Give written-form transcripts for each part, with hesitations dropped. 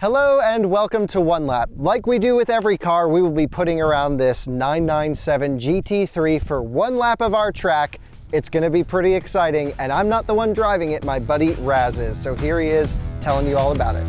Hello and welcome to One Lap. Like we do with every car, we will be putting around this 997 GT3 for one lap of our track. It's gonna be pretty exciting, and I'm not the one driving it, my buddy Raz is. So here he is telling you all about it.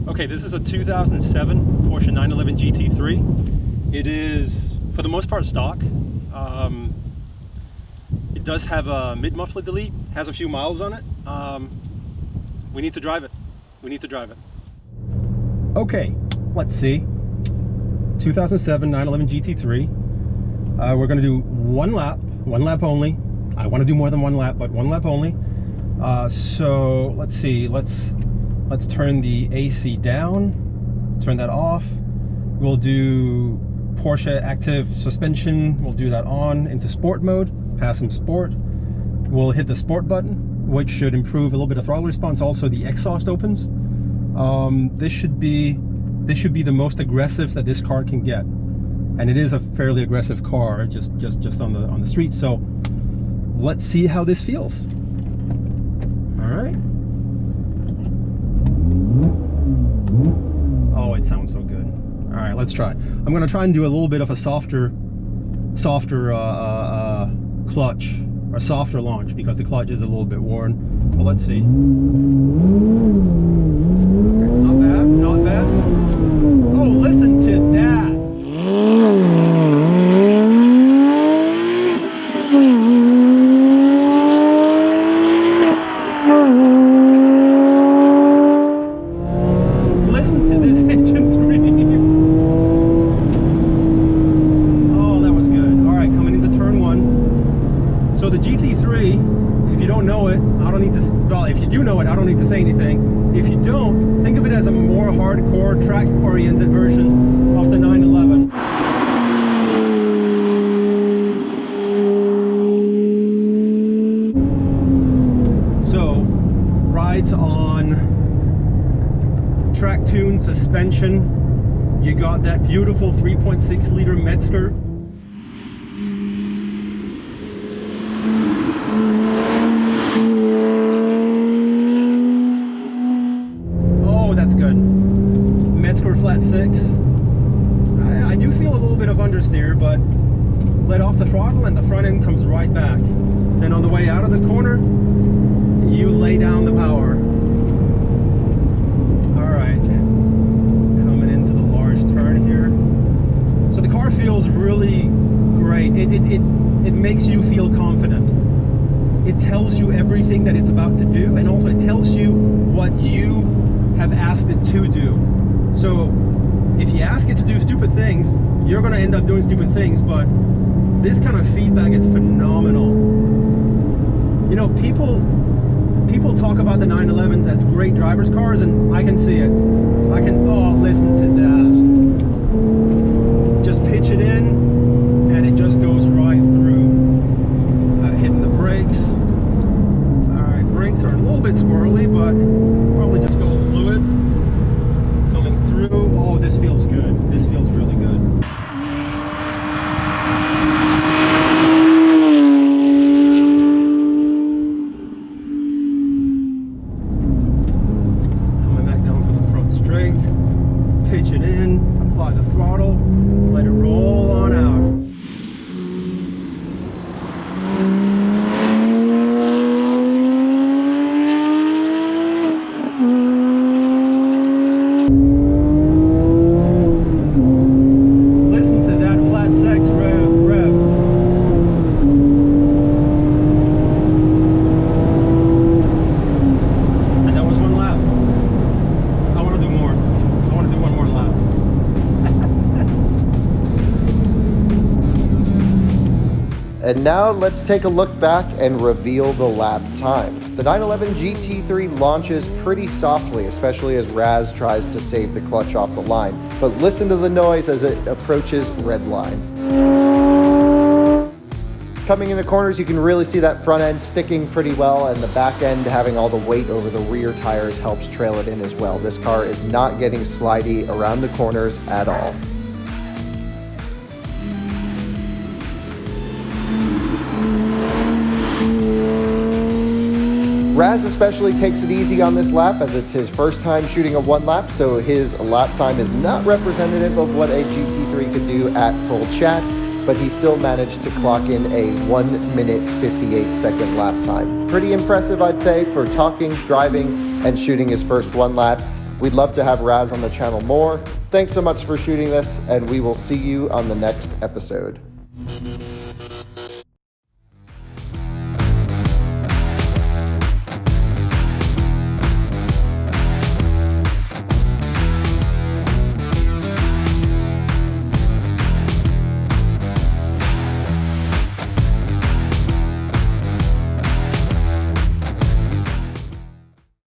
Okay, this is a 2007 Porsche 911 GT3. It is, for the most part, stock. It does have a mid-muffler delete, has a few miles on it. We need to drive it. Okay, let's see. 2007 911 GT3. We're gonna do one lap only. I wanna do more than one lap, but one lap only. So let's see, let's turn the AC down, turn that off. We'll do Porsche active suspension. We'll do that on into sport mode, pass some sport. We'll hit the sport button, which should improve a little bit of throttle response. Also, the exhaust opens. This should be the most aggressive that this car can get, and it is a fairly aggressive car, just on the street. So let's see how this feels. All right. Oh, it sounds so good. All right, let's try. I'm gonna try and do a little bit of a softer clutch, or softer launch, because the clutch is a little bit worn. But let's see. Not bad. Oh, listen to that. Listen to this engine scream. Oh, that was good. All right, coming into turn one. So the GT3, if you don't know it, I don't need to, well, if you do know it, I don't need to say anything. If you don't, think of it as a more hardcore, track-oriented version of the 911. So, rides on track tune suspension. You got that beautiful 3.6 liter Metzger. Oh, that's good. Metzger flat six. I do feel a little bit of understeer, but let off the throttle and the front end comes right back. Then on the way out of the corner, you lay down the power. Feels really great. It makes you feel confident. It tells you everything that it's about to do, and also it tells you what you have asked it to do. So if you ask it to do stupid things, you're going to end up doing stupid things, but this kind of feedback is phenomenal. You know, people talk about the 911s as great driver's cars, and I can see it. Oh, listen to that. Just pitch it in, and it just goes right through. Hitting the brakes. All right, brakes are a little bit squirrely, but probably just go fluid. Coming through. Oh, this feels good. This feels really good. Coming back down for the front straight. Pitch it in. Apply the throttle. Let it roll on out. Listen to that flat six rev. And that was one lap. I want to do more. I want to do one more lap. And now let's take a look back and reveal the lap time. The 911 GT3 launches pretty softly, especially as Raz tries to save the clutch off the line. But listen to the noise as it approaches red line. Coming in the corners, you can really see that front end sticking pretty well, and the back end having all the weight over the rear tires helps trail it in as well. This car is not getting slidey around the corners at all. Raz especially takes it easy on this lap as it's his first time shooting a one lap, so his lap time is not representative of what a GT3 could do at full chat, but he still managed to clock in a 1 minute 58 second lap time. Pretty impressive, I'd say, for talking, driving, and shooting his first one lap. We'd love to have Raz on the channel more. Thanks so much for shooting this, and we will see you on the next episode.